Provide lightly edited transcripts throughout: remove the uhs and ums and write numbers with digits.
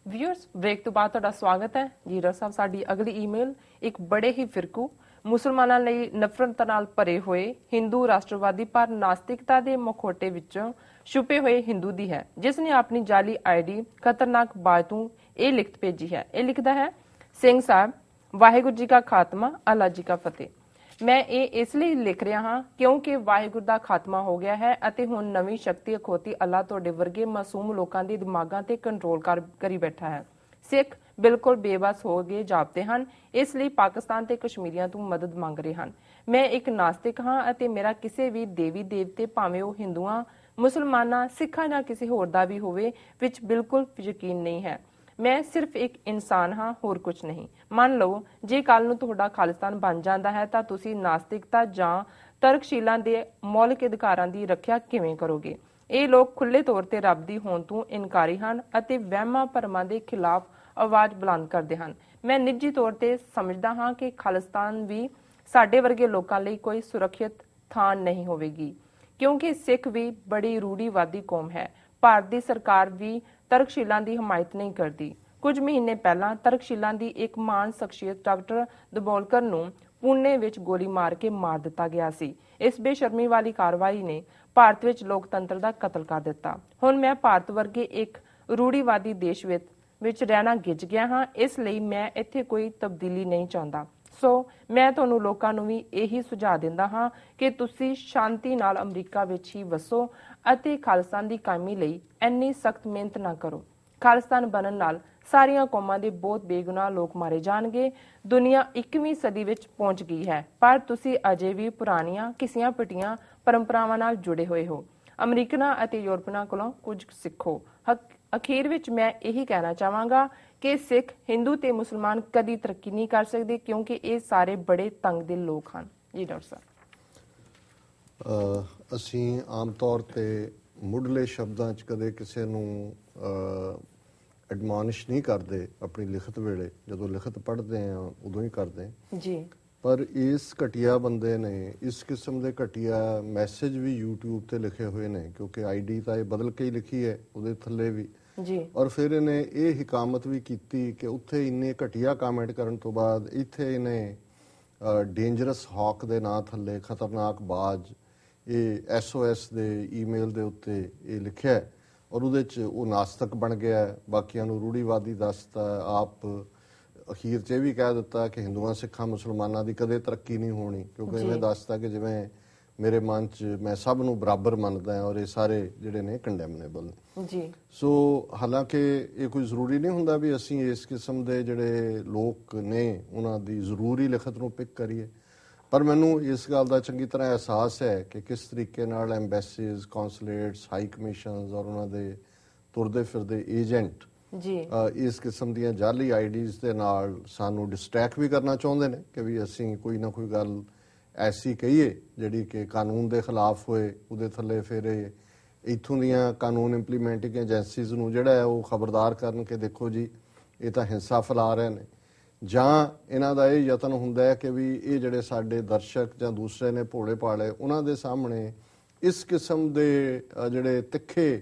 Viewers break तो बाद ਤੁਹਾਡਾ ਸਵਾਗਤ ਹੈ ਜੀ। ਡਾਕਟਰ ਸਾਹਿਬ, ਸਾਡੀ ਅਗਲੀ ਈਮੇਲ ਇੱਕ ਬੜੇ ਹੀ ਫਿਰਕੂ ਮੁਸਲਮਾਨਾਂ ਲਈ ਨਫ਼ਰਤ ਨਾਲ ਭਰੇ ਹੋਏ ਹਿੰਦੂ ਰਾਸ਼ਟਰਵਾਦੀ ਪਰ ਨਾਸਤਿਕਤਾ ਦੇ ਮਖੌਟੇ ਵਿੱਚੋਂ ਛੁਪੇ ਹੋਏ ਹਿੰਦੂ ਦੀ ਹੈ, ਜਿਸ ਨੇ ਆਪਣੀ ਜਾਲੀ ਆਈਡੀ ਖਤਰਨਾਕ ਬਾਤੋਂ ਇਹ ਲਿਖਤ ਭੇਜੀ ਹੈ। ਇਹ ਲਿਖਦਾ ਹੈ, ਸਿੰਘ ਸਾਹਿਬ ਵਾਹਿਗੁਰੂ ਜੀ ਕਾ ਖਾਤਮਾ, ਅੱਲਾ ਜੀ ਕਾ ਫਤਿਹ। मैं ये इसलिए लिख रहा हाँ क्योंकि वाहिगुरू का खात्मा हो गया है ਅਤੇ ਹੁਣ ਨਵੀਂ ਸ਼ਕਤੀ ਅਖੌਤੀ ਅੱਲਾ ਤੁਹਾਡੇ ਵਰਗੇ ਮਾਸੂਮ ਲੋਕਾਂ ਦੇ ਦਿਮਾਗਾਂ ਤੇ ਕੰਟਰੋਲ ਕਰੀ ਬੈਠਾ ਹੈ। ਸਿੱਖ ਬਿਲਕੁਲ ਬੇਬਸ ਹੋ ਗਏ ਜਾਪਦੇ ਹਨ, ਇਸ ਲਈ ਪਾਕਿਸਤਾਨ ਤੇ ਕਸ਼ਮੀਰੀਆਂ ਤੋਂ ਮਦਦ ਮੰਗ ਰਹੇ ਹਨ। ਮੈਂ ਇੱਕ ਨਾਸਤਿਕ ਹਾਂ ਅਤੇ ਮੇਰਾ ਕਿਸੇ ਵੀ ਦੇਵੀ ਦੇਵਤੇ, ਭਾਵੇਂ ਉਹ ਹਿੰਦੂਆਂ, ਮੁਸਲਮਾਨਾਂ, ਸਿੱਖਾਂ ਜਾਂ ਕਿਸੇ ਹੋਰ ਦਾ ਵੀ ਹੋਵੇ, ਵਿੱਚ ਬਿਲਕੁਲ ਯਕੀਨ ਨਹੀਂ ਹੈ। मैं सिर्फ एक इंसान हाँ, होर कुछ नहीं। मान लो जे कल नूं तुहाडा खालिस्तान बन जाता है तो तुसी नास्तिकता जां तरकशीलां दे मौलिक अधिकारां दी रखिया किवें करोगे? ਇਹ ਲੋਕ ਖੁੱਲੇ ਤੌਰ ਤੇ ਰੱਬ ਦੀ ਹੋਂਦ ਤੋਂ ਇਨਕਾਰੀ ਹਨ ਅਤੇ ਵਹਿਮਾਂ ਭਰਮਾਂ ਦੇ ਖਿਲਾਫ ਆਵਾਜ਼ ਬੁਲੰਦ ਕਰਦੇ ਹਨ। ਮੈਂ ਨਿੱਜੀ ਤੌਰ ਤੇ ਸਮਝਦਾ ਹਾਂ ਕਿ ਖਾਲਿਸਤਾਨ ਵੀ ਸਾਡੇ ਵਰਗੇ ਲੋਕਾਂ ਲਈ ਕੋਈ ਸੁਰੱਖਿਅਤ ਥਾਂ ਨਹੀਂ ਹੋਵੇਗੀ, ਕਿਉਂਕਿ ਸਿੱਖ ਵੀ ਬੜੀ ਰੂੜੀਵਾਦੀ ਕੌਮ ਹੈ। ਭਾਰਤ ਦੀ ਸਰਕਾਰ ਵੀ ਤਰਕਸ਼ੀਲਾਂ ਦੀ ਹਮਾਇਤ ਨਹੀਂ ਕਰਦੀ। ਕੁਝ ਮਹੀਨੇ ਪਹਿਲਾਂ ਤਰਕਸ਼ੀਲਾਂ ਦੀ ਇੱਕ ਮਹਾਨ ਸ਼ਖਸੀਅਤ ਡਾਕਟਰ ਦਬੋਲਕਰ ਨੂੰ ਪੁਣੇ ਵਿੱਚ ਗੋਲੀ ਮਾਰ ਕੇ ਮਾਰ ਦਿੱਤਾ ਗਿਆ ਸੀ। ਇਸ ਬੇਸ਼ਰਮੀ ਵਾਲੀ ਕਾਰਵਾਈ ਨੇ ਭਾਰਤ ਵਿੱਚ ਲੋਕਤੰਤਰ ਦਾ ਕਤਲ ਕਰ ਦਿੱਤਾ। ਹੁਣ ਮੈਂ ਭਾਰਤ ਵਰਗੇ ਇੱਕ ਰੂੜੀਵਾਦੀ ਦੇਸ਼ ਵਿੱਚ ਰਹਿਣਾ ਗਿੱਝ ਗਿਆ ਹਾਂ, ਇਸ ਲਈ ਮੈਂ ਇੱਥੇ ਕੋਈ ਤਬਦੀਲੀ ਨਹੀਂ ਚਾਹੁੰਦਾ। ਸੋ ਮੈਂ ਤੁਹਾਨੂੰ ਲੋਕਾਂ ਨੂੰ ਵੀ ਇਹੀ ਸੁਝਾਅ ਦਿੰਦਾ ਹਾਂ ਕਿ ਤੁਸੀਂ ਸ਼ਾਂਤੀ ਨਾਲ ਅਮਰੀਕਾ ਵਿੱਚ ਹੀ ਵਸੋ ਅਤੇ ਖਾਲਿਸਤਾਨ ਦੀ ਕਾਇਮੀ ਲਈ ਇੰਨੀ ਸਖਤ ਮਿਹਨਤ ਨਾ ਕਰੋ। ਖਾਲਿਸਤਾਨ ਬਣਨ ਨਾਲ ਸਾਰੀਆਂ ਕੌਮਾਂ ਦੇ ਬਹੁਤ ਬੇਗੁਨਾਹ ਲੋਕ ਮਾਰੇ ਜਾਣਗੇ। ਦੁਨੀਆ 21ਵੀਂ ਸਦੀ ਵਿੱਚ ਪਹੁੰਚ ਗਈ ਹੈ, ਪਰ ਤੁਸੀਂ ਅਜੇ ਵੀ ਪੁਰਾਣੀਆਂ ਘਿਸੀਆਂ ਪਿਟੀਆਂ ਪਰੰਪਰਾਵਾਂ ਨਾਲ ਜੁੜੇ ਹੋਏ ਹੋ। ਅਮਰੀਕਨਾਂ ਅਤੇ ਯੂਰਪੀਆਂ ਕੋਲੋਂ ਕੁਝ ਸਿੱਖੋ। ਅਖੀਰ ਵਿੱਚ ਮੈਂ ਇਹੀ ਕਹਿਣਾ ਚਾਹਾਂਗਾ ਕਿ ਸਿੱਖ, ਹਿੰਦੂ ਤੇ ਮੁਸਲਮਾਨ ਕਦੀ ਤਰੱਕੀ ਨਹੀਂ ਕਰ ਸਕਦੇ, ਕਿਉਂਕਿ ਇਹ ਸਾਰੇ ਬੜੇ ਤੰਗ ਦਿਲ ਲੋਕ ਹਨ। ਜੀ ਡਾਕਟਰ ਸਾਹਿਬ, ਅਸੀਂ ਆਮ ਤੌਰ ਤੇ ਮੁੱਢਲੇ ਸ਼ਬਦਾਂ 'ਚ ਕਦੇ ਕਿਸੇ ਨੂੰ ਐਡਮੋਨਿਸ਼ ਨਹੀਂ ਕਰਦੇ ਆਪਣੀ ਲਿਖਤ ਵੇਲੇ, ਜਦੋਂ ਲਿਖਤ ਪੜ੍ਹਦੇ ਆ ਉਦੋਂ ਹੀ ਕਰਦੇ ਜੀ। ਪਰ ਇਸ ਘਟੀਆ ਬੰਦੇ ਨੇ ਇਸ ਕਿਸਮ ਦੇ ਘਟੀਆ ਮੈਸੇਜ ਵੀ YouTube ਤੇ ਲਿਖੇ ਹੋਏ ਨੇ, ਕਿਉਂਕਿ ਆਈਡੀ ਤਾਂ ਇਹ ਬਦਲ ਕੇ ਹੀ ਲਿਖੀ ਹੈ ਉਹਦੇ ਥੱਲੇ ਵੀ ਜੀ। ਔਰ ਫਿਰ ਇਹਨੇ ਇਹ ਹਕਾਮਤ ਵੀ ਕੀਤੀ ਕਿ ਉੱਥੇ ਇੰਨੇ ਘਟੀਆ ਕਮੈਂਟ ਕਰਨ ਤੋਂ ਬਾਅਦ ਇੱਥੇ ਇਹਨੇ ਡੇਂਜਰਸ ਹੌਕ ਦੇ ਨਾਂ ਥੱਲੇ ਖਤਰਨਾਕ ਬਾਜ ਇਹ SOS ਦੇ ਈਮੇਲ ਦੇ ਉੱਤੇ ਇਹ ਲਿਖਿਆ ਔਰ ਉਹਦੇ 'ਚ ਉਹ ਨਾਸਤਕ ਬਣ ਗਿਆ, ਬਾਕੀਆਂ ਨੂੰ ਰੂੜੀਵਾਦੀ ਦੱਸਤਾ। ਆਪ ਅਖੀਰ 'ਚ ਇਹ ਵੀ ਕਹਿ ਦਿੱਤਾ ਕਿ ਹਿੰਦੂਆਂ, ਸਿੱਖਾਂ, ਮੁਸਲਮਾਨਾਂ ਦੀ ਕਦੇ ਤਰੱਕੀ ਨਹੀਂ ਹੋਣੀ, ਕਿਉਂਕਿ ਇਹਨੇ ਦੱਸਤਾ ਕਿ ਜਿਵੇਂ ਮੇਰੇ ਮਨ 'ਚ ਮੈਂ ਸਭ ਨੂੰ ਬਰਾਬਰ ਮੰਨਦਾ ਔਰ ਇਹ ਸਾਰੇ ਜਿਹੜੇ ਨੇ ਕੰਡੈਮਨੇਬਲ ਨੇ ਜੀ। ਸੋ ਹਾਲਾਂਕਿ ਇਹ ਕੋਈ ਜ਼ਰੂਰੀ ਨਹੀਂ ਹੁੰਦਾ ਵੀ ਅਸੀਂ ਇਸ ਕਿਸਮ ਦੇ ਜਿਹੜੇ ਲੋਕ ਨੇ ਉਹਨਾਂ ਦੀ ਜ਼ਰੂਰੀ ਲਿਖਤ ਨੂੰ ਪਿਕ ਕਰੀਏ, ਪਰ ਮੈਨੂੰ ਇਸ ਗੱਲ ਦਾ ਚੰਗੀ ਤਰ੍ਹਾਂ ਅਹਿਸਾਸ ਹੈ ਕਿ ਕਿਸ ਤਰੀਕੇ ਨਾਲ ਐਮਬੈਸੀਜ਼, ਕੌਂਸੂਲੇਟਸ, ਹਾਈ ਕਮਿਸ਼ਨਸ ਔਰ ਉਹਨਾਂ ਦੇ ਤੁਰਦੇ ਫਿਰਦੇ ਏਜੰਟ ਜੀ ਇਸ ਕਿਸਮ ਦੀਆਂ ਜਾਲੀ ਆਈਡੀਜ਼ ਦੇ ਨਾਲ ਸਾਨੂੰ ਡਿਸਟਰੈਕਟ ਵੀ ਕਰਨਾ ਚਾਹੁੰਦੇ ਨੇ ਕਿ ਵੀ ਅਸੀਂ ਕੋਈ ਨਾ ਕੋਈ ਗੱਲ ਐਸੀ ਕਹੀਏ ਜਿਹੜੀ ਕਿ ਕਾਨੂੰਨ ਦੇ ਖਿਲਾਫ ਹੋਏ। ਉਹਦੇ ਥੱਲੇ ਫਿਰ ਇੱਥੋਂ ਦੀਆਂ ਕਾਨੂੰਨ ਇੰਪਲੀਮੈਂਟਿੰਗ ਏਜੰਸੀਜ਼ ਨੂੰ ਜਿਹੜਾ ਹੈ ਉਹ ਖਬਰਦਾਰ ਕਰਨ ਕਿ ਦੇਖੋ ਜੀ ਇਹ ਤਾਂ ਹਿੰਸਾ ਫੈਲਾ ਰਹੇ ਨੇ, ਜਾਂ ਇਹਨਾਂ ਦਾ ਇਹ ਯਤਨ ਹੁੰਦਾ ਹੈ ਕਿ ਵੀ ਇਹ ਜਿਹੜੇ ਸਾਡੇ ਦਰਸ਼ਕ ਜਾਂ ਦੂਸਰੇ ਨੇ ਭੋਲੇ ਭਾਲੇ ਉਹਨਾਂ ਦੇ ਸਾਹਮਣੇ ਇਸ ਕਿਸਮ ਦੇ ਜਿਹੜੇ ਤਿੱਖੇ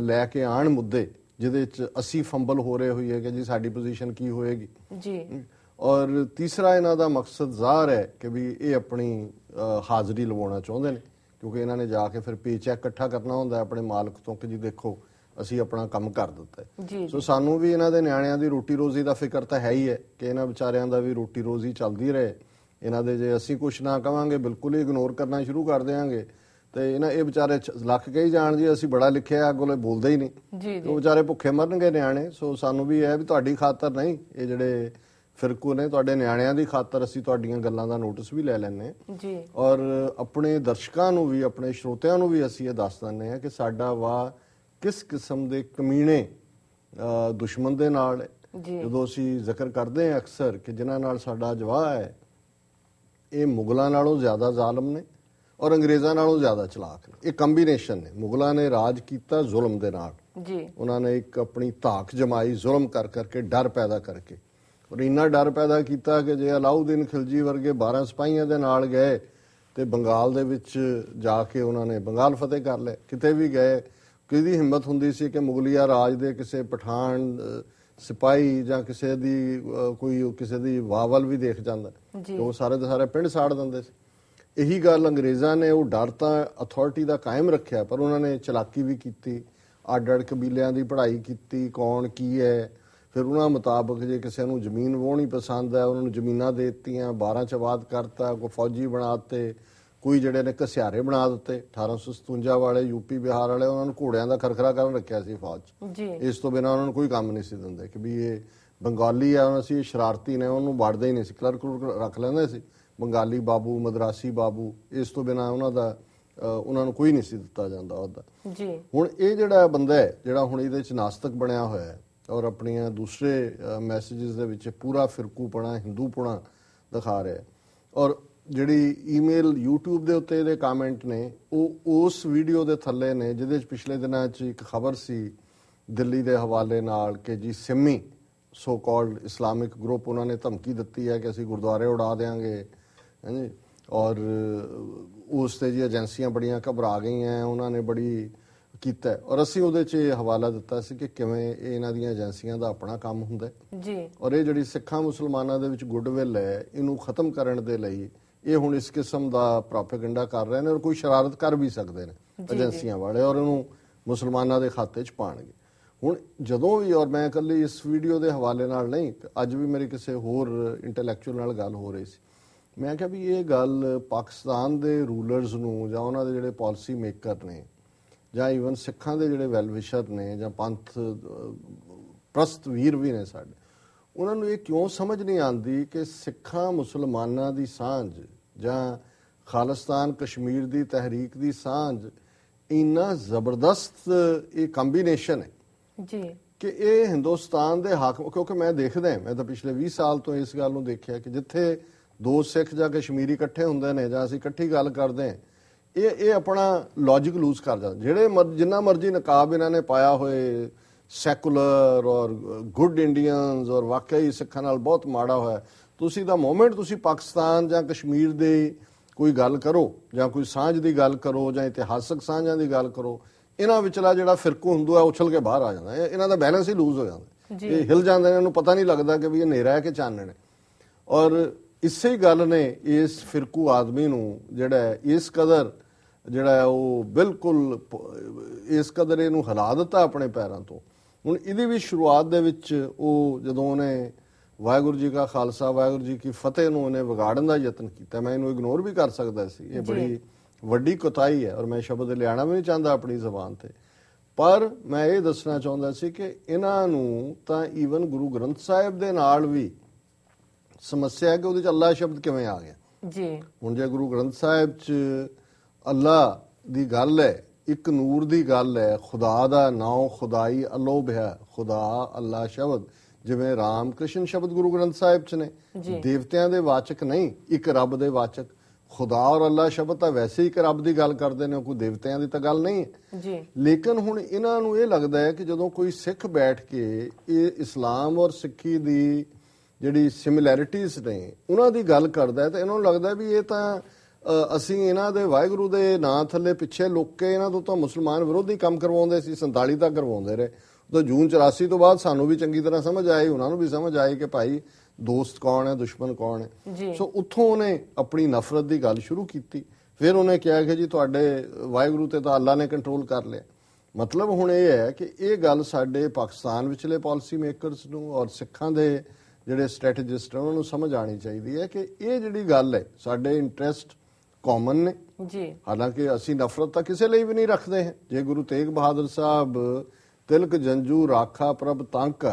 ਲੈ ਕੇ ਆਣ ਮੁੱਦੇ ਜਿਹਦੇ 'ਚ ਅਸੀਂ ਫੰਬਲ ਹੋ ਰਹੇ ਹੋਈਏ ਕਿ ਜੀ ਸਾਡੀ ਪੋਜੀਸ਼ਨ ਕੀ ਹੋਏਗੀ ਜੀ। ਔਰ ਤੀਸਰਾ ਇਹਨਾਂ ਦਾ ਮਕਸਦ ਜ਼ਾਹਰ ਹੈ ਕਿ ਵੀ ਇਹ ਆਪਣੀ ਹਾਜ਼ਰੀ ਲਵਾਉਣਾ ਚਾਹੁੰਦੇ ਨੇ, ਕਿਉਂਕਿ ਇਹਨਾਂ ਨੇ ਜਾ ਕੇ ਫਿਰ ਪੇ ਚੈੱਕ ਇਕੱਠਾ ਕਰਨਾ ਹੁੰਦਾ ਆਪਣੇ ਮਾਲਕ ਤੋਂ ਕਿ ਜੀ ਦੇਖੋ ਅਸੀਂ ਆਪਣਾ ਕੰਮ ਕਰ ਦਿੱਤਾ ਹੈ। ਸੋ ਸਾਨੂੰ ਵੀ ਇਹਨਾਂ ਦੇ ਨਿਆਣਿਆਂ ਦੀ ਰੋਟੀ ਰੋਜ਼ੀ ਦਾ ਫਿਕਰ ਤਾਂ ਹੈ ਹੀ ਹੈ ਕਿ ਇਹਨਾਂ ਵਿਚਾਰਿਆਂ ਦਾ ਵੀ ਰੋਟੀ ਰੋਜ਼ੀ ਚੱਲਦੀ ਰਹੇ। ਇਹਨਾਂ ਦੇ ਜੇ ਅਸੀਂ ਕੁਛ ਨਾ ਕਵਾਂਗੇ, ਬਿਲਕੁਲ ਹੀ ਇਗਨੋਰ ਕਰਨਾ ਸ਼ੁਰੂ ਕਰ ਦਿਆਂਗੇ ਤੇ ਇਹ ਵਿਚਾਰੇ ਲੱਖ ਕਹੀ ਜਾਣ ਜੀ ਅਸੀਂ ਬੜਾ ਲਿਖਿਆ, ਅੱਗੋਂ ਬੋਲਦੇ ਹੀ ਨਹੀਂ, ਉਹ ਵਿਚਾਰੇ ਭੁੱਖੇ ਮਰਨਗੇ ਨਿਆਣੇ। ਸੋ ਸਾਨੂੰ ਵੀ ਇਹ ਵੀ ਤੁਹਾਡੀ ਖਾਤਰ ਨਹੀਂ, ਇਹ ਜਿਹੜੇ ਫਿਰਕੂ ਨੇ ਤੁਹਾਡੇ ਨਿਆਣਿਆਂ ਦੀ ਖਾਤਰ ਅਸੀਂ ਤੁਹਾਡੀਆਂ ਗੱਲਾਂ ਦਾ ਨੋਟਿਸ ਵੀ ਲੈ ਲੈਂਦੇ ਜੀ। ਔਰ ਆਪਣੇ ਦਰਸ਼ਕਾਂ ਨੂੰ ਵੀ, ਆਪਣੇ ਸਰੋਤਿਆਂ ਨੂੰ ਵੀ ਅਸੀਂ ਇਹ ਦੱਸ ਦਿੰਦੇ ਹਾਂ ਕਿ ਸਾਡਾ ਵਾਹ ਕਿਸ ਕਿਸਮ ਦੇ ਕਮੀਣੇ ਦੁਸ਼ਮਣ ਦੇ ਨਾਲ। ਜਦੋਂ ਅਸੀਂ ਜ਼ਿਕਰ ਕਰਦੇ ਹਾਂ ਅਕਸਰ ਕਿ ਜਿਨ੍ਹਾਂ ਨਾਲ ਸਾਡਾ ਜਵਾਹ ਹੈ ਇਹ ਮੁਗਲਾਂ ਨਾਲੋਂ ਜ਼ਿਆਦਾ ਜ਼ਾਲਮ ਨੇ ਔਰ ਅੰਗਰੇਜ਼ਾਂ ਨਾਲੋਂ ਜ਼ਿਆਦਾ ਚਲਾਕ ਨੇ। ਇਹ ਕੰਬੀਨੇਸ਼ਨ ਨੇ। ਮੁਗਲਾਂ ਨੇ ਰਾਜ ਕੀਤਾ ਜ਼ੁਲਮ ਦੇ ਨਾਲ ਜੀ, ਉਹਨਾਂ ਨੇ ਇੱਕ ਆਪਣੀ ਧਾਕ ਜਮਾਈ ਜ਼ੁਲਮ ਕਰ ਕਰਕੇ, ਡਰ ਪੈਦਾ ਕਰਕੇ, ਔਰ ਇੰਨਾ ਡਰ ਪੈਦਾ ਕੀਤਾ ਕਿ ਜੇ ਅਲਾਉਦੀਨ ਖਿਲਜੀ ਵਰਗੇ 12 ਸਿਪਾਹੀਆਂ ਦੇ ਨਾਲ ਗਏ ਤੇ ਬੰਗਾਲ ਦੇ ਵਿੱਚ ਜਾ ਕੇ ਉਹਨਾਂ ਨੇ ਬੰਗਾਲ ਫਤਿਹ ਕਰ ਲਿਆ। ਕਿਤੇ ਵੀ ਗਏ ਕਿਹਦੀ ਹਿੰਮਤ ਹੁੰਦੀ ਸੀ ਕਿ ਮੁਗਲਿਆ ਰਾਜ ਦੇ ਕਿਸੇ ਪਠਾਨ ਸਿਪਾਹੀ ਜਾਂ ਕਿਸੇ ਦੀ ਵਾਵਲ ਵੀ ਦੇਖ ਜਾਂਦਾ ਤੇ ਉਹ ਸਾਰੇ ਦੇ ਸਾਰੇ ਪਿੰਡ ਸਾੜ ਦਿੰਦੇ ਸੀ। ਇਹੀ ਗੱਲ ਅੰਗਰੇਜ਼ਾਂ ਨੇ ਉਹ ਡਰ ਤਾਂ ਅਥਾਰਟੀ ਦਾ ਕਾਇਮ ਰੱਖਿਆ, ਪਰ ਉਹਨਾਂ ਨੇ ਚਲਾਕੀ ਵੀ ਕੀਤੀ, ਅੱਡ-ਅੱਡ ਕਬੀਲਿਆਂ ਦੀ ਪੜ੍ਹਾਈ ਕੀਤੀ, ਕੌਣ ਕੀ ਹੈ। ਫਿਰ ਉਹਨਾਂ ਮੁਤਾਬਕ ਜੇ ਕਿਸੇ ਨੂੰ ਜ਼ਮੀਨ ਵਾਹੁਣੀ ਪਸੰਦ ਹੈ ਉਹਨਾਂ ਨੂੰ ਜ਼ਮੀਨਾਂ ਦੇ ਦਿੱਤੀਆਂ, 12 ਚ ਆਬਾਦ ਕਰਤਾ, ਕੋਈ ਫੌਜੀ ਬਣਾ ਦਿੱਤੇ, ਕੋਈ ਜਿਹੜੇ ਨੇ ਘਸਿਆਰੇ ਬਣਾ ਦਿੱਤੇ। 1857 ਵਾਲੇ ਯੂਪੀ ਬਿਹਾਰ ਵਾਲੇ ਉਹਨਾਂ ਨੂੰ ਘੋੜਿਆਂ ਦਾ ਖਰਖਰਾ ਕਰਨ ਰੱਖਿਆ ਸੀ ਫੌਜ 'ਚ। ਇਸ ਤੋਂ ਬਿਨਾਂ ਉਹਨਾਂ ਨੂੰ ਕੋਈ ਕੰਮ ਨਹੀਂ ਸੀ ਦਿੰਦੇ ਕਿ ਵੀ ਇਹ ਬੰਗਾਲੀ ਆ, ਉਹਨਾਂ ਸੀ ਸ਼ਰਾਰਤੀ ਨੇ, ਉਹਨੂੰ ਵੜਦੇ ਹੀ ਨਹੀਂ ਸੀ, ਕਲਰਕ ਰੱਖ ਲੈਂਦੇ ਸੀ, ਬੰਗਾਲੀ ਬਾਬੂ, ਮਦਰਾਸੀ ਬਾਬੂ। ਇਸ ਤੋਂ ਬਿਨਾਂ ਉਹਨਾਂ ਨੂੰ ਕੋਈ ਨਹੀਂ ਸੀ ਦਿੱਤਾ ਜਾਂਦਾ ਉਹਦਾ। ਹੁਣ ਇਹ ਜਿਹੜਾ ਬੰਦਾ ਹੈ ਜਿਹੜਾ ਹੁਣ ਇਹਦੇ 'ਚ ਨਾਸਤਕ ਬਣਿਆ ਹੋਇਆ ਹੈ ਔਰ ਆਪਣੀਆਂ ਦੂਸਰੇ ਮੈਸੇਜਿਸ ਦੇ ਵਿੱਚ ਪੂਰਾ ਫਿਰਕੂਪਣਾ, ਹਿੰਦੂਪੁਣਾ ਦਿਖਾ ਰਿਹਾ, ਔਰ ਜਿਹੜੀ ਈਮੇਲ YouTube ਦੇ ਉੱਤੇ ਇਹਦੇ ਕਮੈਂਟ ਨੇ ਉਹ ਉਸ ਵੀਡੀਓ ਦੇ ਥੱਲੇ ਨੇ ਜਿਹਦੇ 'ਚ ਪਿਛਲੇ ਦਿਨਾਂ 'ਚ ਇੱਕ ਖਬਰ ਸੀ ਦਿੱਲੀ ਦੇ ਹਵਾਲੇ ਨਾਲ ਕਿ ਜੀ Simmi so called Islamic group ਉਹਨਾਂ ਨੇ ਧਮਕੀ ਦਿੱਤੀ ਹੈ ਕਿ ਅਸੀਂ ਗੁਰਦੁਆਰੇ ਉਡਾ ਦੇਵਾਂਗੇ, ਹਾਂਜੀ, ਔਰ ਉਸ 'ਤੇ ਜੀ ਏਜੰਸੀਆਂ ਬੜੀਆਂ ਘਬਰਾ ਗਈਆਂ, ਉਹਨਾਂ ਨੇ ਬੜੀ ਕੀਤਾ, ਔਰ ਅਸੀਂ ਉਹਦੇ 'ਚ ਇਹ ਹਵਾਲਾ ਦਿੱਤਾ ਸੀ ਕਿ ਕਿਵੇਂ ਇਹਨਾਂ ਦੀਆਂ ਏਜੰਸੀਆਂ ਦਾ ਆਪਣਾ ਕੰਮ ਹੁੰਦਾ ਜੀ, ਔਰ ਇਹ ਜਿਹੜੀ ਸਿੱਖਾਂ ਮੁਸਲਮਾਨਾਂ ਦੇ ਵਿੱਚ ਗੁੱਡਵਿਲ ਹੈ ਇਹਨੂੰ ਖਤਮ ਕਰਨ ਦੇ ਲਈ ਇਹ ਹੁਣ ਇਸ ਕਿਸਮ ਦਾ ਪ੍ਰੋਪੇਗੈਂਡਾ ਕਰ ਰਹੇ ਨੇ, ਔਰ ਕੋਈ ਸ਼ਰਾਰਤ ਕਰ ਵੀ ਸਕਦੇ ਨੇ ਏਜੰਸੀਆਂ ਵਾਲੇ, ਔਰ ਇਹਨੂੰ ਮੁਸਲਮਾਨਾਂ ਦੇ ਖਾਤੇ 'ਚ ਪਾਉਣਗੇ। ਹੁਣ ਜਦੋਂ ਵੀ, ਔਰ ਮੈਂ ਇਕੱਲੀ ਇਸ ਵੀਡੀਓ ਦੇ ਹਵਾਲੇ ਨਾਲ ਨਹੀਂ, ਅੱਜ ਵੀ ਮੇਰੀ ਕਿਸੇ ਹੋਰ ਇੰਟੈਲੈਕਚੁਅਲ ਨਾਲ ਗੱਲ ਹੋ ਰਹੀ ਸੀ, ਮੈਂ ਕਿਹਾ ਵੀ ਇਹ ਗੱਲ ਪਾਕਿਸਤਾਨ ਦੇ ਰੂਲਰਸ ਨੂੰ ਜਾਂ ਉਹਨਾਂ ਦੇ ਜਿਹੜੇ ਪਾਲਿਸੀ ਮੇਕਰ ਨੇ ਜਾਂ ਈਵਨ ਸਿੱਖਾਂ ਦੇ ਜਿਹੜੇ ਵੈਲਵਿਸ਼ਰ ਨੇ ਜਾਂ ਪੰਥ ਪ੍ਰਸਤ ਵੀਰ ਵੀ ਨੇ ਸਾਡੇ, ਉਹਨਾਂ ਨੂੰ ਇਹ ਕਿਉਂ ਸਮਝ ਨਹੀਂ ਆਉਂਦੀ ਕਿ ਸਿੱਖਾਂ ਮੁਸਲਮਾਨਾਂ ਦੀ ਸਾਂਝ ਜਾਂ ਖਾਲਿਸਤਾਨ ਕਸ਼ਮੀਰ ਦੀ ਤਹਿਰੀਕ ਦੀ ਸਾਂਝ ਇੰਨਾ ਜ਼ਬਰਦਸਤ ਇਹ ਕੰਬੀਨੇਸ਼ਨ ਹੈ ਜੀ ਕਿ ਇਹ ਹਿੰਦੁਸਤਾਨ ਦੇ ਹਾਕਮ, ਕਿਉਂਕਿ ਮੈਂ ਦੇਖਦਾ, ਮੈਂ ਤਾਂ ਪਿਛਲੇ 20 ਸਾਲ ਤੋਂ ਇਸ ਗੱਲ ਨੂੰ ਦੇਖਿਆ ਕਿ ਜਿੱਥੇ ਦੋ ਸਿੱਖ ਜਾਂ ਕਸ਼ਮੀਰੀ ਇਕੱਠੇ ਹੁੰਦੇ ਨੇ ਜਾਂ ਅਸੀਂ ਇਕੱਠੀ ਗੱਲ ਕਰਦੇ ਹਾਂ, ਇਹ ਆਪਣਾ ਲੌਜਿਕ ਲੂਜ਼ ਕਰ ਜਾਂਦੇ। ਜਿਹੜੇ ਜਿੰਨਾ ਮਰਜ਼ੀ ਨਕਾਬ ਇਹਨਾਂ ਨੇ ਪਾਇਆ ਹੋਏ, ਸੈਕੂਲਰ ਔਰ ਗੁੱਡ ਇੰਡੀਅਨਸ ਔਰ ਵਾਕਈ ਸਿੱਖਾਂ ਨਾਲ ਬਹੁਤ ਮਾੜਾ ਹੋਇਆ, ਤੁਸੀਂ ਦਾ ਮੋਮੈਂਟ ਤੁਸੀਂ ਪਾਕਿਸਤਾਨ ਜਾਂ ਕਸ਼ਮੀਰ ਦੇ ਕੋਈ ਗੱਲ ਕਰੋ ਜਾਂ ਕੋਈ ਸਾਂਝ ਦੀ ਗੱਲ ਕਰੋ ਜਾਂ ਇਤਿਹਾਸਕ ਸਾਂਝਾਂ ਦੀ ਗੱਲ ਕਰੋ, ਇਹਨਾਂ ਵਿਚਲਾ ਜਿਹੜਾ ਫਿਰਕੂ ਹਿੰਦੂ ਹੈ ਉਛਲ ਕੇ ਬਾਹਰ ਆ ਜਾਂਦਾ, ਇਹਨਾਂ ਦਾ ਬੈਲੈਂਸ ਹੀ ਲੂਜ਼ ਹੋ ਜਾਂਦਾ, ਇਹ ਹਿਲ ਜਾਂਦੇ ਨੇ, ਇਹਨੂੰ ਪਤਾ ਨਹੀਂ ਲੱਗਦਾ ਕਿ ਵੀ ਇਹ ਹਨੇਰਾ ਹੈ ਕਿ ਚਾਨਣ ਹੈ। ਔਰ ਇਸੇ ਗੱਲ ਨੇ ਇਸ ਫਿਰਕੂ ਆਦਮੀ ਨੂੰ ਜਿਹੜਾ ਇਸ ਕਦਰ ਜਿਹੜਾ ਉਹ ਬਿਲਕੁਲ ਇਸ ਕਦਰ ਇਹਨੂੰ ਹਿਲਾ ਦਿੱਤਾ ਆਪਣੇ ਪੈਰਾਂ ਤੋਂ। ਹੁਣ ਇਹਦੀ ਵੀ ਸ਼ੁਰੂਆਤ ਦੇ ਵਿੱਚ ਉਹ ਜਦੋਂ ਉਹਨੇ ਵਾਹਿਗੁਰੂ ਜੀ ਕਾ ਖਾਲਸਾ ਵਾਹਿਗੁਰੂ ਜੀ ਕੀ ਫਤਿਹ ਨੂੰ ਉਹਨੇ ਵਿਗਾੜਨ ਦਾ ਯਤਨ ਕੀਤਾ, ਮੈਂ ਇਹਨੂੰ ਇਗਨੋਰ ਵੀ ਕਰ ਸਕਦਾ ਸੀ, ਇਹ ਬੜੀ ਵੱਡੀ ਕੁਤਾਹੀ ਹੈ ਔਰ ਮੈਂ ਸ਼ਬਦ ਲਿਆਣਾ ਵੀ ਨਹੀਂ ਚਾਹੁੰਦਾ ਆਪਣੀ ਜ਼ਬਾਨ ਤੇ, ਪਰ ਮੈਂ ਇਹ ਦੱਸਣਾ ਚਾਹੁੰਦਾ ਸੀ ਕਿ ਇਹਨਾਂ ਨੂੰ ਤਾਂ ਈਵਨ ਗੁਰੂ ਗ੍ਰੰਥ ਸਾਹਿਬ ਦੇ ਨਾਲ ਵੀ ਸਮੱਸਿਆ ਹੈ ਕਿ ਉਹਦੇ 'ਚ ਅੱਲਾ ਸ਼ਬਦ ਕਿਵੇਂ ਆ ਗਿਆ ਜੀ। ਹੁਣ ਜੇ ਗੁਰੂ ਗ੍ਰੰਥ ਸਾਹਿਬ 'ਚ ਅੱਲਾ ਦੀ ਗੱਲ ਹੈ, ਇੱਕ ਨੂਰ ਦੀ ਗੱਲ ਹੈ, ਖੁਦਾ ਦਾ ਨਾਮ ਖੁਦਾਈ ਅਲੋਭ ਹੈ, ਖੁਦਾ ਅੱਲਾ ਸ਼ਬਦ ਜਿਵੇਂ ਰਾਮ ਕ੍ਰਿਸ਼ਨ ਸ਼ਬਦ ਗੁਰੂ ਗ੍ਰੰਥ ਸਾਹਿਬ 'ਚ ਨੇ, ਦੇਵਤਿਆਂ ਦੇ ਵਾਚਕ ਨਹੀਂ, ਇੱਕ ਰੱਬ ਦੇ ਵਾਚਕ। ਖੁਦਾ ਔਰ ਅੱਲਾ ਸ਼ਬਦ ਤਾਂ ਵੈਸੇ ਹੀ ਇੱਕ ਰੱਬ ਦੀ ਗੱਲ ਕਰਦੇ ਨੇ, ਕੋਈ ਦੇਵਤਿਆਂ ਦੀ ਤਾਂ ਗੱਲ ਨਹੀਂ ਹੈ। ਲੇਕਿਨ ਹੁਣ ਇਹਨਾਂ ਨੂੰ ਇਹ ਲੱਗਦਾ ਹੈ ਕਿ ਜਦੋਂ ਕੋਈ ਸਿੱਖ ਬੈਠ ਕੇ ਇਹ ਇਸਲਾਮ ਔਰ ਸਿੱਖੀ ਦੀ ਜਿਹੜੀ ਸਿਮਿਲੈਰਿਟੀਜ਼ ਨੇ ਉਹਨਾਂ ਦੀ ਗੱਲ ਕਰਦਾ ਹੈ ਤਾਂ ਇਹਨਾਂ ਨੂੰ ਲੱਗਦਾ ਵੀ ਇਹ ਤਾਂ ਅਸੀਂ ਇਹਨਾਂ ਦੇ ਵਾਹਿਗੁਰੂ ਦੇ ਨਾਂ ਥੱਲੇ ਪਿੱਛੇ ਲੁੱਕ ਕੇ ਇਹਨਾਂ ਤੋਂ ਤਾਂ ਮੁਸਲਮਾਨ ਵਿਰੋਧੀ ਕੰਮ ਕਰਵਾਉਂਦੇ ਸੀ, 47 ਤੱਕ ਕਰਵਾਉਂਦੇ ਰਹੇ, ਤਾਂ ਜੂਨ 84 ਤੋਂ ਬਾਅਦ ਸਾਨੂੰ ਵੀ ਚੰਗੀ ਤਰ੍ਹਾਂ ਸਮਝ ਆਈ, ਉਹਨਾਂ ਨੂੰ ਵੀ ਸਮਝ ਆਈ ਕਿ ਭਾਈ ਦੋਸਤ ਕੌਣ ਹੈ, ਦੁਸ਼ਮਣ ਕੌਣ ਹੈ। ਸੋ ਉੱਥੋਂ ਉਹਨੇ ਆਪਣੀ ਨਫ਼ਰਤ ਦੀ ਗੱਲ ਸ਼ੁਰੂ ਕੀਤੀ। ਫਿਰ ਉਹਨੇ ਕਿਹਾ ਕਿ ਜੀ ਤੁਹਾਡੇ ਵਾਹਿਗੁਰੂ ਤੇ ਤਾਂ ਅੱਲਾ ਨੇ ਕੰਟਰੋਲ ਕਰ ਲਿਆ। ਮਤਲਬ ਹੁਣ ਇਹ ਹੈ ਕਿ ਇਹ ਗੱਲ ਸਾਡੇ ਪਾਕਿਸਤਾਨ ਵਿਚਲੇ ਪਾਲਿਸੀ ਮੇਕਰਸ ਨੂੰ ਔਰ ਸਿੱਖਾਂ ਦੇ ਜਿਹੜੇ ਸਟ੍ਰੈਟੇਜਿਸਟ ਉਹਨਾਂ ਨੂੰ ਸਮਝ ਆਣੀ ਚਾਹੀਦੀ ਹੈ ਕਿ ਇਹ ਜਿਹੜੀ ਗੱਲ ਹੈ ਸਾਡੇ ਇੰਟਰਸਟ ਕਾਮਨ ਨੇ ਜੀ। ਹਾਲਾਂਕਿ ਅਸੀਂ ਨਫ਼ਰਤ ਤਾਂ ਕਿਸੇ ਲਈ ਵੀ ਨਹੀਂ ਰੱਖਦੇ ਹਾਂ। ਜੇ ਗੁਰੂ ਤੇਗ ਬਹਾਦਰ ਸਾਹਿਬ ਤਿਲਕ ਜੰਜੂ ਰਾਖਾ ਪ੍ਰਭ ਤੰਕ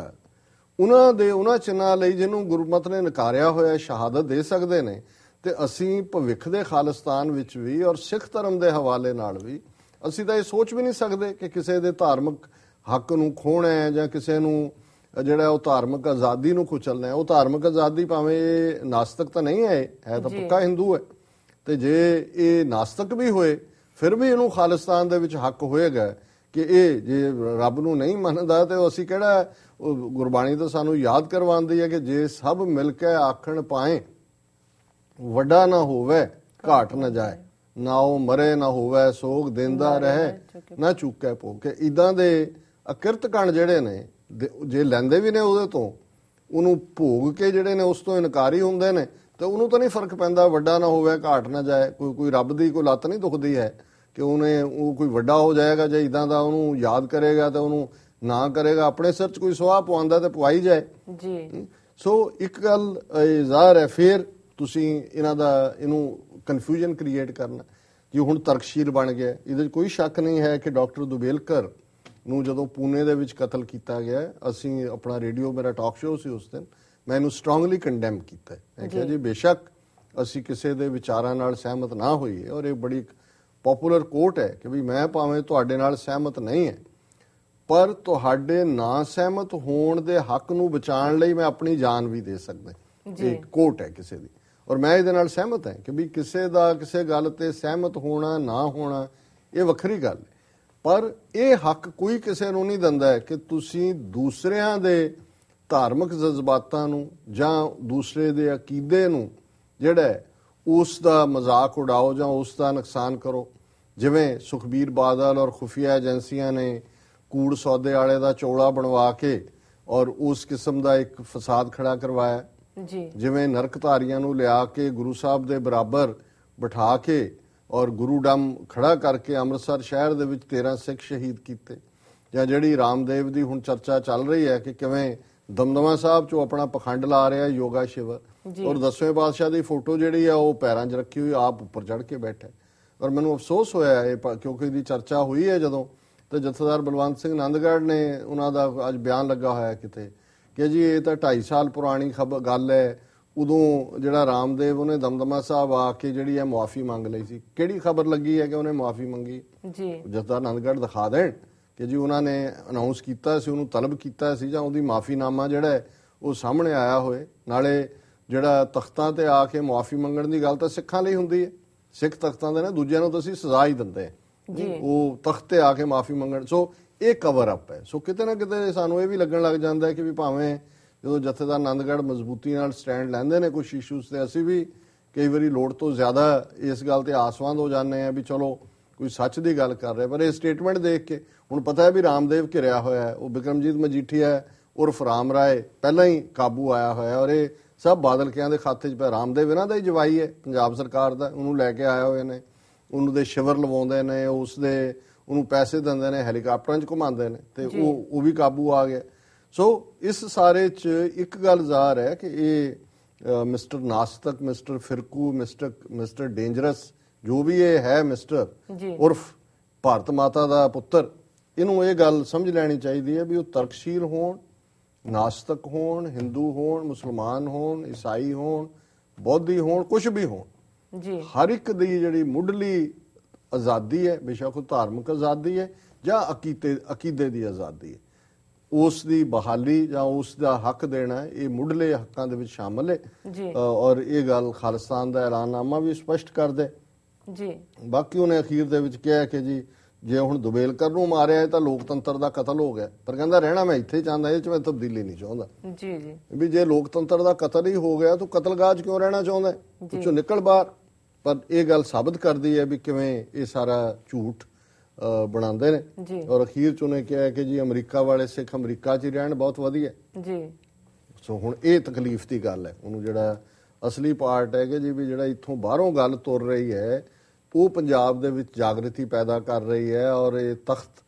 ਉਹਨਾਂ ਚਿੰਨ੍ਹਾਂ ਲਈ ਜਿਹਨੂੰ ਗੁਰਮਤ ਨੇ ਨਕਾਰਿਆ ਹੋਇਆ ਸ਼ਹਾਦਤ ਦੇ ਸਕਦੇ ਨੇ, ਤੇ ਅਸੀਂ ਭਵਿੱਖ ਦੇ ਖਾਲਿਸਤਾਨ ਵਿੱਚ ਵੀ ਔਰ ਸਿੱਖ ਧਰਮ ਦੇ ਹਵਾਲੇ ਨਾਲ ਵੀ ਅਸੀਂ ਤਾਂ ਇਹ ਸੋਚ ਵੀ ਨਹੀਂ ਸਕਦੇ ਕਿ ਕਿਸੇ ਦੇ ਧਾਰਮਿਕ ਹੱਕ ਨੂੰ ਖੋਹਣਾ ਹੈ ਜਾਂ ਕਿਸੇ ਨੂੰ ਜਿਹੜਾ ਉਹ ਧਾਰਮਿਕ ਆਜ਼ਾਦੀ ਨੂੰ ਕੁਚਲਣਾ ਹੈ। ਉਹ ਧਾਰਮਿਕ ਆਜ਼ਾਦੀ ਭਾਵੇਂ ਨਾਸਤਕ ਤਾਂ ਨਹੀਂ ਹੈ ਤਾਂ ਪੱਕਾ ਹਿੰਦੂ ਹੈ, ਤੇ ਜੇ ਇਹ ਨਾਸਤਕ ਵੀ ਹੋਏ ਫਿਰ ਵੀ ਇਹਨੂੰ ਖਾਲਿਸਤਾਨ ਦੇ ਵਿੱਚ ਹੱਕ ਹੋਏਗਾ ਕਿ ਇਹ ਜੇ ਰੱਬ ਨੂੰ ਨਹੀਂ ਮੰਨਦਾ ਤੇ ਅਸੀਂ ਕਿਹੜਾ, ਗੁਰਬਾਣੀ ਤਾਂ ਸਾਨੂੰ ਯਾਦ ਕਰਵਾਉਂਦੀ ਹੈ ਕਿ ਜੇ ਸਭ ਮਿਲ ਕੇ ਆਖਣ ਪਾਏ ਵੱਡਾ ਨਾ ਹੋਵੇ ਘਾਟ ਨਾ ਜਾਏ, ਨਾ ਉਹ ਮਰੇ ਨਾ ਹੋਵੇ ਸੋਗ, ਦਿੰਦਾ ਰਹੇ ਨਾ ਚੁੱਕੇ ਭੋਗ। ਕਿ ਇਦਾਂ ਦੇ ਅਕਿਰਤ ਕਣ ਜਿਹੜੇ ਨੇ ਜੇ ਲੈਂਦੇ ਵੀ ਨੇ ਉਹਦੇ ਤੋਂ, ਉਹਨੂੰ ਭੋਗ ਕੇ ਜਿਹੜੇ ਨੇ ਉਸ ਤੋਂ ਇਨਕਾਰੀ ਹੁੰਦੇ ਨੇ, ਤੇ ਉਹਨੂੰ ਤਾਂ ਨਹੀਂ ਫਰਕ ਪੈਂਦਾ ਵੱਡਾ ਨਾ ਹੋਵੇ ਘਾਟ ਨਾ ਜਾਏ। ਕੋਈ ਰੱਬ ਦੀ ਕੋਈ ਲੱਤ ਨਹੀਂ ਦੁਖਦੀ ਹੈ ਕਿ ਉਹ ਕੋਈ ਵੱਡਾ ਹੋ ਜਾਏਗਾ ਜੇ ਇਦਾਂ ਦਾ ਉਹਨੂੰ ਯਾਦ ਕਰੇਗਾ ਤੇ ਉਹਨੂੰ ਨਾ ਕਰੇਗਾ। ਆਪਣੇ ਸਿਰ 'ਚ ਕੋਈ ਸੁਆਹ ਪਵਾਉਂਦਾ ਤੇ ਪਵਾਈ ਜਾਏ ਜੀ। ਸੋ ਇੱਕ ਗੱਲ ਜ਼ਾਹਰ ਹੈ, ਫਿਰ ਤੁਸੀਂ ਇਹਨੂੰ ਕਨਫਿਊਜ਼ਨ ਕ੍ਰੀਏਟ ਕਰਨਾ ਕਿ ਹੁਣ ਤਰਕਸ਼ੀਲ ਬਣ ਗਿਆ। ਇਹਦੇ 'ਚ ਕੋਈ ਸ਼ੱਕ ਨਹੀਂ ਹੈ ਕਿ ਡਾਕਟਰ ਦੁਬੇਲਕਰ ਨੂੰ ਜਦੋਂ ਪੂਨੇ ਦੇ ਵਿੱਚ ਕਤਲ ਕੀਤਾ ਗਿਆ, ਅਸੀਂ ਆਪਣਾ ਰੇਡੀਓ, ਮੇਰਾ ਟਾਕ ਸ਼ੋਅ ਸੀ ਉਸ ਦਿਨ, ਮੈਂ ਇਹਨੂੰ ਸਟਰੋਂਗਲੀ ਕੰਡੈਮ ਕੀਤਾ। ਮੈਂ ਕਿਹਾ ਜੀ ਬੇਸ਼ੱਕ ਅਸੀਂ ਕਿਸੇ ਦੇ ਵਿਚਾਰਾਂ ਨਾਲ ਸਹਿਮਤ ਨਾ ਹੋਈਏ, ਔਰ ਇਹ ਬੜੀ ਪਪੂਲਰ ਕੋਟ ਹੈ ਕਿ ਵੀ ਮੈਂ ਭਾਵੇਂ ਤੁਹਾਡੇ ਨਾਲ ਸਹਿਮਤ ਨਹੀਂ ਹੈ, ਪਰ ਤੁਹਾਡੇ ਨਾ ਸਹਿਮਤ ਹੋਣ ਦੇ ਹੱਕ ਨੂੰ ਬਚਾਉਣ ਲਈ ਮੈਂ ਆਪਣੀ ਜਾਨ ਵੀ ਦੇ ਸਕਦਾ। ਇਹ ਕੋਟ ਹੈ ਕਿਸੇ ਦੀ, ਔਰ ਮੈਂ ਇਹਦੇ ਨਾਲ ਸਹਿਮਤ ਹਾਂ ਕਿ ਵੀ ਕਿਸੇ ਦਾ ਕਿਸੇ ਗੱਲ ਤੇ ਸਹਿਮਤ ਹੋਣਾ ਨਾ ਹੋਣਾ ਇਹ ਵੱਖਰੀ ਗੱਲ ਹੈ, ਪਰ ਇਹ ਹੱਕ ਕੋਈ ਕਿਸੇ ਨੂੰ ਨਹੀਂ ਦਿੰਦਾ ਹੈ ਕਿ ਤੁਸੀਂ ਦੂਸਰਿਆਂ ਦੇ ਧਾਰਮਿਕ ਜਜ਼ਬਾਤਾਂ ਨੂੰ ਜਾਂ ਦੂਸਰੇ ਦੇ ਅਕੀਦੇ ਨੂੰ ਜਿਹੜਾ ਉਸ ਦਾ ਮਜ਼ਾਕ ਉਡਾਓ ਜਾਂ ਉਸ ਦਾ ਨੁਕਸਾਨ ਕਰੋ। ਜਿਵੇਂ ਸੁਖਬੀਰ ਬਾਦਲ ਔਰ ਖੁਫੀਆ ਏਜੰਸੀਆਂ ਨੇ ਕੂੜ ਸੌਦੇ ਵਾਲੇ ਦਾ ਚੋਲਾ ਬਣਵਾ ਕੇ ਔਰ ਉਸ ਕਿਸਮ ਦਾ ਇੱਕ ਫਸਾਦ ਖੜਾ ਕਰਵਾਇਆ ਜੀ। ਜਿਵੇਂ ਨਰਕਧਾਰੀਆਂ ਨੂੰ ਲਿਆ ਕੇ ਗੁਰੂ ਸਾਹਿਬ ਦੇ ਬਰਾਬਰ ਬਿਠਾ ਕੇ ਔਰ ਗੁਰੂ ਡੰਮ ਖੜਾ ਕਰਕੇ ਅੰਮ੍ਰਿਤਸਰ ਸ਼ਹਿਰ ਦੇ ਵਿੱਚ 13 ਸਿੱਖ ਸ਼ਹੀਦ ਕੀਤੇ। ਜਾਂ ਜਿਹੜੀ ਰਾਮਦੇਵ ਦੀ ਹੁਣ ਚਰਚਾ ਚੱਲ ਰਹੀ ਹੈ ਕਿ ਕਿਵੇਂ ਦਮਦਮਾ ਸਾਹਿਬ 'ਚੋਂ ਆਪਣਾ ਪਖੰਡ ਲਾ ਰਿਹਾ ਯੋਗਾ ਸ਼ਿਵਰ, ਔਰ 10ਵੇਂ ਪਾਤਸ਼ਾਹ ਦੀ ਫੋਟੋ ਜਿਹੜੀ ਆ ਉਹ ਪੈਰਾਂ 'ਚ ਰੱਖੀ ਹੋਈ, ਆਪ ਉੱਪਰ ਚੜ੍ਹ ਕੇ ਬੈਠਾ। ਔਰ ਮੈਨੂੰ ਅਫਸੋਸ ਹੋਇਆ ਇਹ ਕਿਉਂਕਿ ਇਹਦੀ ਚਰਚਾ ਹੋਈ ਹੈ ਜਦੋਂ, ਤੇ ਜਥੇਦਾਰ ਬਲਵੰਤ ਸਿੰਘ ਨੰਦਗੜ੍ਹ ਨੇ ਉਹਨਾਂ ਦਾ ਅੱਜ ਬਿਆਨ ਲੱਗਾ ਹੋਇਆ ਕਿਤੇ ਕਿ ਜੀ ਇਹ ਤਾਂ 2.5 ਸਾਲ ਪੁਰਾਣੀ ਗੱਲ ਹੈ। ਉਦੋਂ ਜਿਹੜਾ ਰਾਮਦੇਵ ਉਹਨੇ ਦਮਦਮਾ ਸਾਹਿਬ ਆ ਕੇ ਜਿਹੜੀ ਹੈ ਮੁਆਫੀ ਮੰਗ ਲਈ ਸੀ। ਕਿਹੜੀ ਖਬਰ ਲੱਗੀ ਹੈ ਕਿ ਉਹਨੇ ਮੁਆਫੀ ਮੰਗੀ ਜੀ? ਜਥੇਦਾਰ ਨੰਦਗੜ੍ਹ ਦਿਖਾ ਦੇਣ ਕਿ ਜੀ ਉਹਨਾਂ ਨੇ ਅਨਾਉਂਸ ਕੀਤਾ ਸੀ, ਉਹਨੂੰ ਤਲਬ ਕੀਤਾ ਸੀ, ਜਾਂ ਉਹਦੀ ਮਾਫੀਨਾਮਾ ਜਿਹੜਾ ਹੈ ਉਹ ਸਾਹਮਣੇ ਆਇਆ ਹੋਏ। ਨਾਲੇ ਜਿਹੜਾ ਤਖਤਾਂ ਤੇ ਆ ਕੇ ਮੁਆਫੀ ਮੰਗਣ ਦੀ ਗੱਲ ਤਾਂ ਸਿੱਖਾਂ ਲਈ ਹੁੰਦੀ ਹੈ, ਸਿੱਖ ਤਖਤਾਂ ਦੇ ਨਾ, ਦੂਜਿਆਂ ਨੂੰ ਤਾਂ ਅਸੀਂ ਸਜ਼ਾ ਹੀ ਦਿੰਦੇ ਉਹ ਤਖਤ ਤੇ ਆ ਕੇ ਮਾਫੀ ਮੰਗਣ। ਸੋ ਇਹ ਕਵਰ ਅਪ ਹੈ। ਸੋ ਕਿਤੇ ਨਾ ਕਿਤੇ ਸਾਨੂੰ ਇਹ ਵੀ ਲੱਗਣ ਲੱਗ ਜਾਂਦਾ ਹੈ ਕਿ ਵੀ ਭਾਵੇਂ ਜਦੋਂ ਜਥੇਦਾਰ ਨੰਦਗੜ੍ਹ ਮਜ਼ਬੂਤੀ ਨਾਲ ਸਟੈਂਡ ਲੈਂਦੇ ਨੇ ਕੁਝ ਇਸ਼ੂਜ਼ ਤੇ, ਅਸੀਂ ਵੀ ਕਈ ਵਾਰੀ ਲੋੜ ਤੋਂ ਜ਼ਿਆਦਾ ਇਸ ਗੱਲ ਤੇ ਆਸਵੰਦ ਹੋ ਜਾਂਦੇ ਆ ਵੀ ਚਲੋ ਕੋਈ ਸੱਚ ਦੀ ਗੱਲ ਕਰ ਰਿਹਾ। ਪਰ ਇਹ ਸਟੇਟਮੈਂਟ ਦੇਖ ਕੇ ਹੁਣ ਪਤਾ ਹੈ ਵੀ ਰਾਮਦੇਵ ਘਿਰਿਆ ਹੋਇਆ ਹੈ, ਉਹ ਬਿਕਰਮਜੀਤ ਮਜੀਠੀਆ ਉਰਫ ਰਾਮ ਰਾਏ ਪਹਿਲਾਂ ਹੀ ਕਾਬੂ ਆਇਆ ਹੋਇਆ, ਔਰ ਇਹ ਸਭ ਬਾਦਲਕਿਆਂ ਦੇ ਖਾਤੇ 'ਚ ਪਿਆ। ਰਾਮਦੇਵ ਇਹਨਾਂ ਦਾ ਹੀ ਜਵਾਈ ਹੈ, ਪੰਜਾਬ ਸਰਕਾਰ ਦਾ, ਉਹਨੂੰ ਲੈ ਕੇ ਆਏ ਹੋਏ ਨੇ, ਉਹਨੂੰ ਦੇ ਸ਼ਿਵਰ ਲਵਾਉਂਦੇ ਨੇ, ਉਹਨੂੰ ਪੈਸੇ ਦਿੰਦੇ ਨੇ, ਹੈਲੀਕਾਪਟਰਾਂ 'ਚ ਘੁਮਾਉਂਦੇ ਨੇ, ਤੇ ਉਹ ਵੀ ਕਾਬੂ ਆ ਗਿਆ। ਸੋ ਇਸ ਸਾਰੇ 'ਚ ਇੱਕ ਗੱਲ ਜ਼ਾਹਰ ਹੈ ਕਿ ਇਹ ਮਿਸਟਰ ਨਾਸਤਕ, ਮਿਸਟਰ ਫਿਰਕੂ, ਮਿਸਟਰ ਡੇਂਜਰਸ, ਜੋ ਵੀ ਇਹ ਹੈ ਮਿਸਟਰ ਉਰਫ ਭਾਰਤ ਮਾਤਾ ਦਾ ਪੁੱਤਰ, ਇਹਨੂੰ ਇਹ ਗੱਲ ਸਮਝ ਲੈਣੀ ਚਾਹੀਦੀ ਹੈ ਵੀ ਉਹ ਤਰਕਸ਼ੀਲ ਹੋਣ, ਨਾਸਤਕ ਹੋਣ, ਹਿੰਦੂ ਹੋਣ, ਮੁਸਲਮਾਨ ਹੋਣ, ਈਸਾਈ ਹੋਣ, ਬੌਧੀ ਹੋਣ, ਕੁਝ ਵੀ ਹੋਣ ਜੀ, ਹਰ ਇੱਕ ਦੀ ਜਿਹੜੀ ਮੁੱਢਲੀ ਆਜ਼ਾਦੀ ਹੈ, ਬੇਸ਼ੱਕ ਉਹ ਧਾਰਮਿਕ ਆਜ਼ਾਦੀ ਹੈ ਜਾਂ ਅਕੀਦੇ ਦੀ ਆਜ਼ਾਦੀ ਹੈ, ਉਸ ਦੀ ਬਹਾਲੀ ਜਾਂ ਉਸ ਦਾ ਹੱਕ ਦੇਣਾ, ਇਹ ਮੁੱਢਲੇ ਹੱਕਾਂ ਦੇ ਵਿੱਚ ਸ਼ਾਮਲ ਹੈ ਜੀ। ਔਰ ਇਹ ਗੱਲ ਖਾਲਿਸਤਾਨ ਦਾ ਐਲਾਨਨਾਮਾ ਵੀ ਸਪਸ਼ਟ ਕਰਦੇ ਜੀ। ਬਾਕੀ ਉਹਨੇ ਅਖੀਰ ਦੇ ਵਿੱਚ ਕਿਹਾ ਕਿ ਜੀ ਜੇ ਹੁਣ ਦੁਬੇਲਕਰ ਨੂੰ ਮਾਰਿਆ ਤਾਂ ਲੋਕਤੰਤਰ ਦਾ ਕਤਲ ਹੋ ਗਿਆ, ਪਰ ਕਹਿੰਦਾ ਰਹਿਣਾ ਮੈਂ ਇੱਥੇ ਚਾਹੁੰਦਾ, ਇਹ 'ਚ ਮੈਂ ਤਬਦੀਲੀ ਨਹੀਂ ਚਾਹੁੰਦਾ ਜੀ ਜੀ। ਵੀ ਜੇ ਲੋਕਤੰਤਰ ਦਾ ਕਤਲ ਹੀ ਹੋ ਗਿਆ ਤਾਂ ਕਤਲਗਾਹ 'ਚ ਕਿਉਂ ਰਹਿਣਾ ਚਾਹੁੰਦਾ, ਵਿੱਚੋਂ ਨਿਕਲ ਬਾਹਰ। ਪਰ ਇਹ ਗੱਲ ਸਾਬਤ ਕਰਦੀ ਹੈ ਵੀ ਕਿਵੇਂ ਇਹ ਸਾਰਾ ਝੂਠ ਬਣਾਉਂਦੇ ਨੇ। ਔਰ ਅਖੀਰ 'ਚ ਉਹਨੇ ਕਿਹਾ ਕਿ ਜੀ ਅਮਰੀਕਾ ਵਾਲੇ ਸਿੱਖ ਅਮਰੀਕਾ 'ਚ ਹੀ ਰਹਿਣ, ਬਹੁਤ ਵਧੀਆ ਜੀ। ਸੋ ਹੁਣ ਇਹ ਤਕਲੀਫ ਦੀ ਗੱਲ ਹੈ। ਉਹਨੂੰ ਜਿਹੜਾ ਅਸਲੀ ਪਾਰਟ ਹੈ ਕਿ ਜੀ ਵੀ ਜਿਹੜਾ ਇੱਥੋਂ ਬਾਹਰੋਂ ਗੱਲ ਤੁਰ ਰਹੀ ਹੈ ਉਹ ਪੰਜਾਬ ਦੇ ਵਿੱਚ ਜਾਗਰਤੀ ਪੈਦਾ ਕਰ ਰਹੀ ਹੈ, ਔਰ ਇਹ ਤਖਤ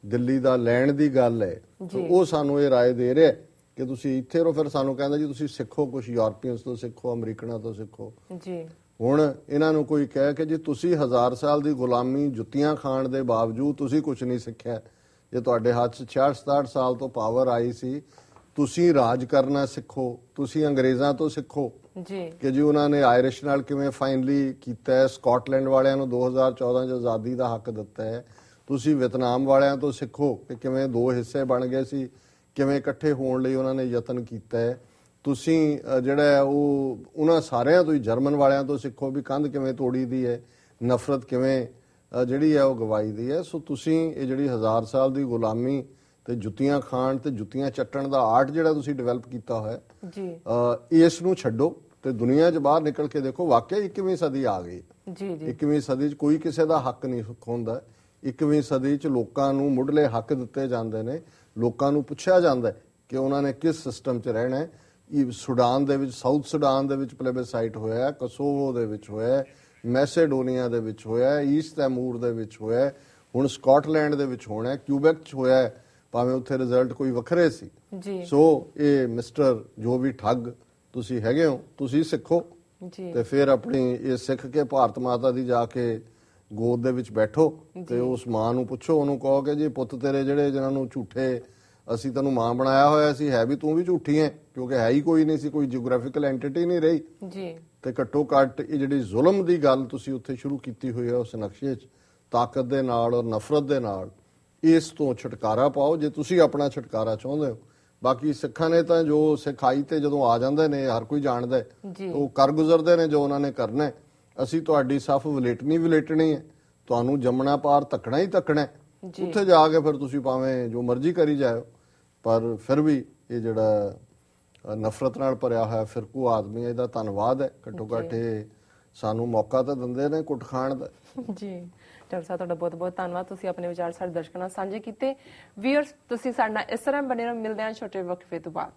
ਦਿੱਲੀ ਦਾ ਲੈਣ ਦੀ ਗੱਲ ਹੈ। ਉਹ ਸਾਨੂੰ ਇਹ ਰਾਏ ਦੇ ਰਿਹਾ ਕਿ ਤੁਸੀਂ ਇੱਥੇ ਰਹੋ, ਫਿਰ ਸਾਨੂੰ ਕਹਿੰਦਾ ਜੀ ਤੁਸੀਂ ਸਿੱਖੋ, ਕੁਝ ਯੂਰਪੀਅਨਸ ਤੋਂ ਸਿੱਖੋ, ਅਮਰੀਕਨਾਂ ਤੋਂ ਸਿੱਖੋ ਜੀ। ਹੁਣ ਇਹਨਾਂ ਨੂੰ ਕੋਈ ਕਹੇ ਕਿ ਜੀ ਤੁਸੀਂ 1000 ਸਾਲ ਦੀ ਗੁਲਾਮੀ ਜੁੱਤੀਆਂ ਖਾਣ ਦੇ ਬਾਵਜੂਦ ਤੁਸੀਂ ਕੁਝ ਨਹੀਂ ਸਿੱਖਿਆ, ਜੇ ਤੁਹਾਡੇ ਹੱਥ 'ਚ 66-67 ਸਾਲ ਤੋਂ ਪਾਵਰ ਆਈ ਸੀ, ਤੁਸੀਂ ਰਾਜ ਕਰਨਾ ਸਿੱਖੋ, ਤੁਸੀਂ ਅੰਗਰੇਜ਼ਾਂ ਤੋਂ ਸਿੱਖੋ ਜੀ ਕਿ ਜੀ ਉਹਨਾਂ ਨੇ ਆਇਰਿਸ਼ ਨਾਲ ਕਿਵੇਂ ਫਾਈਨਲੀ ਕੀਤਾ ਹੈ, ਸਕਾਟਲੈਂਡ ਵਾਲਿਆਂ ਨੂੰ 2014 'ਚ ਆਜ਼ਾਦੀ ਦਾ ਹੱਕ ਦਿੱਤਾ ਹੈ, ਤੁਸੀਂ ਵੀਅਤਨਾਮ ਵਾਲਿਆਂ ਤੋਂ ਸਿੱਖੋ ਕਿ ਕਿਵੇਂ 2 ਹਿੱਸੇ ਬਣ ਗਏ ਸੀ, ਕਿਵੇਂ ਇਕੱਠੇ ਹੋਣ ਲਈ ਉਹਨਾਂ ਨੇ ਯਤਨ ਕੀਤਾ ਹੈ, ਤੁਸੀਂ ਜਿਹੜਾ ਉਹ ਉਹਨਾਂ ਸਾਰਿਆਂ ਤੋਂ ਹੀ ਜਰਮਨ ਵਾਲਿਆਂ ਤੋਂ ਸਿੱਖੋ ਵੀ ਕੰਧ ਕਿਵੇਂ ਤੋੜੀ ਦੀ ਹੈ, ਨਫ਼ਰਤ ਕਿਵੇਂ ਜਿਹੜੀ ਹੈ ਉਹ ਗਵਾਈ ਦੀ ਹੈ। ਸੋ ਤੁਸੀਂ ਇਹ ਜਿਹੜੀ 1000 ਸਾਲ ਦੀ ਗੁਲਾਮੀ ਤੇ ਜੁੱਤੀਆਂ ਖਾਣ ਤੇ ਜੁੱਤੀਆਂ ਚੱਟਣ ਦਾ ਆਰਟ ਜਿਹੜਾ ਤੁਸੀਂ ਡਿਵੈਲਪ ਕੀਤਾ ਹੋਇਆ ਜੀ, ਇਸ ਨੂੰ ਛੱਡੋ ਤੇ ਦੁਨੀਆ 'ਚ ਬਾਹਰ ਨਿਕਲ ਕੇ ਦੇਖੋ, ਵਾਕਿਆ 21ਵੀਂ ਸਦੀ ਆ ਗਈ। ਜੀ ਜੀ 21ਵੀਂ ਸਦੀ 'ਚ ਕੋਈ ਕਿਸੇ ਦਾ ਹੱਕ ਨਹੀਂ ਖੋਹਦਾ। 21ਵੀਂ ਸਦੀ 'ਚ ਲੋਕਾਂ ਨੂੰ ਮੁੱਢਲੇ ਹੱਕ ਦਿੱਤੇ ਜਾਂਦੇ ਨੇ। ਲੋਕਾਂ ਨੂੰ ਪੁੱਛਿਆ ਜਾਂਦਾ ਕਿ ਉਹਨਾਂ ਨੇ ਕਿਸ ਸਿਸਟਮ 'ਚ ਰਹਿਣਾ ਹੈ। ਇਹ ਸੁਡਾਨ ਦੇ ਵਿੱਚ, ਸਾਊਥ ਸੁਡਾਨ ਦੇ ਵਿੱਚ ਪਲੇਬਸਾਈਟ ਹੋਇਆ, ਕਸੋਵੋ ਦੇ ਵਿੱਚ ਹੋਇਆ, ਮੈਸੇਡੋਨੀਆ ਦੇ ਵਿੱਚ ਹੋਇਆ, ਈਸਟ ਤੈਮੂਰ ਦੇ ਵਿੱਚ ਹੋਇਆ, ਹੁਣ ਸਕਾਟਲੈਂਡ ਦੇ ਵਿੱਚ ਹੋਣਾ, ਕਿਊਬੈਕ 'ਚ ਹੋਇਆ, ਭਾਵੇਂ ਉੱਥੇ ਰਿਜ਼ਲਟ ਕੋਈ ਵੱਖਰੇ ਸੀ। ਸੋ ਇਹ ਮਿਸਟਰ ਜੋ ਵੀ ਠੱਗ ਤੁਸੀਂ ਹੈਗੇ ਹੋ, ਤੁਸੀਂ ਸਿੱਖੋ ਤੇ ਫਿਰ ਆਪਣੀ ਇਹ ਸਿੱਖ ਕੇ ਭਾਰਤ ਮਾਤਾ ਦੀ ਜਾ ਕੇ ਗੋਦ ਦੇ ਵਿੱਚ ਬੈਠੋ ਤੇ ਉਸ ਮਾਂ ਨੂੰ ਪੁੱਛੋ, ਉਹਨੂੰ ਕਹੋ ਕਿ ਜੀ ਪੁੱਤ ਤੇਰੇ ਜਿਹੜੇ ਜਿਹਨਾਂ ਨੂੰ ਝੂਠੇ ਅਸੀਂ ਤੈਨੂੰ ਮਾਂ ਬਣਾਇਆ ਹੋਇਆ ਸੀ, ਹੈ ਵੀ ਤੂੰ ਵੀ ਝੂਠੀ ਹੈ, ਕਿਉਂਕਿ ਹੈ ਹੀ ਕੋਈ ਨਹੀਂ ਸੀ, ਕੋਈ ਜਿਓਗ੍ਰਾਫਿਕਲ ਐਂਟੀਟੀ ਨਹੀਂ ਰਹੀ ਜੀ। ਤੇ ਘੱਟੋ ਘੱਟ ਇਹ ਜਿਹੜੀ ਜ਼ੁਲਮ ਦੀ ਗੱਲ ਤੁਸੀਂ ਉੱਥੇ ਸ਼ੁਰੂ ਕੀਤੀ ਹੋਈ ਹੈ ਉਸ ਨਕਸ਼ੇ 'ਚ, ਤਾਕਤ ਦੇ ਨਾਲ ਔਰ ਨਫ਼ਰਤ ਦੇ ਨਾਲ, ਇਸ ਤੋਂ ਛੁਟਕਾਰਾ ਪਾਓ ਜੇ ਤੁਸੀਂ ਆਪਣਾ ਛੁਟਕਾਰਾ ਚਾਹੁੰਦੇ ਹੋ। ਬਾਕੀ ਸਿੱਖਾਂ ਨੇ ਤਾਂ ਜੋ ਸਿਖਾਈ ਤੇ ਜਦੋਂ ਆ ਜਾਂਦੇ ਨੇ, ਹਰ ਕੋਈ ਜਾਣਦਾ ਉਹ ਕਰ ਗੁਜ਼ਰਦੇ ਨੇ ਜੋ ਉਹਨਾਂ ਨੇ ਕਰਨਾ। ਅਸੀਂ ਤੁਹਾਡੀ ਸਫ ਵਲੇਟਣੀ ਹੈ, ਤੁਹਾਨੂੰ ਜੰਮਣਾ ਪਾਰ ਧੱਕਣਾ ਹੀ ਧੱਕਣਾ। ਉੱਥੇ ਜਾ ਕੇ ਫਿਰ ਤੁਸੀਂ ਭਾਵੇਂ ਜੋ ਮਰਜ਼ੀ ਕਰੀ ਜਾਓ, ਪਰ ਫਿਰ ਵੀ ਇਹ ਜਿਹੜਾ ਨਫ਼ਰਤ ਨਾਲ ਭਰਿਆ ਹੋਇਆ ਫਿਰਕੂ ਆਦਮੀ ਹੈ, ਇਹਦਾ ਧੰਨਵਾਦ ਹੈ। ਘੱਟੋ ਘੱਟ ਇਹ ਸਾਨੂੰ ਮੌਕਾ ਤਾਂ ਦਿੰਦੇ ਨੇ ਕੁੱਟ ਖਾਣ ਦਾ। ਜੀ ਡਾਕਟਰ ਸਾਹਿਬ, ਤੁਹਾਡਾ ਬਹੁਤ ਬਹੁਤ ਧੰਨਵਾਦ। ਤੁਸੀਂ ਆਪਣੇ ਵਿਚਾਰ ਸਾਡੇ ਦਰਸ਼ਕਾਂ ਨਾਲ ਸਾਂਝੇ ਕੀਤੇ। ਵੀਅਰਸ, ਤੁਸੀਂ ਸਾਡੇ ਨਾਲ ਇਸ ਤਰ੍ਹਾਂ ਬਣੇ ਰਹੋ। ਮਿਲਦੇ ਹਾਂ ਛੋਟੇ ਵਕਫੇ ਤੋਂ ਬਾਅਦ।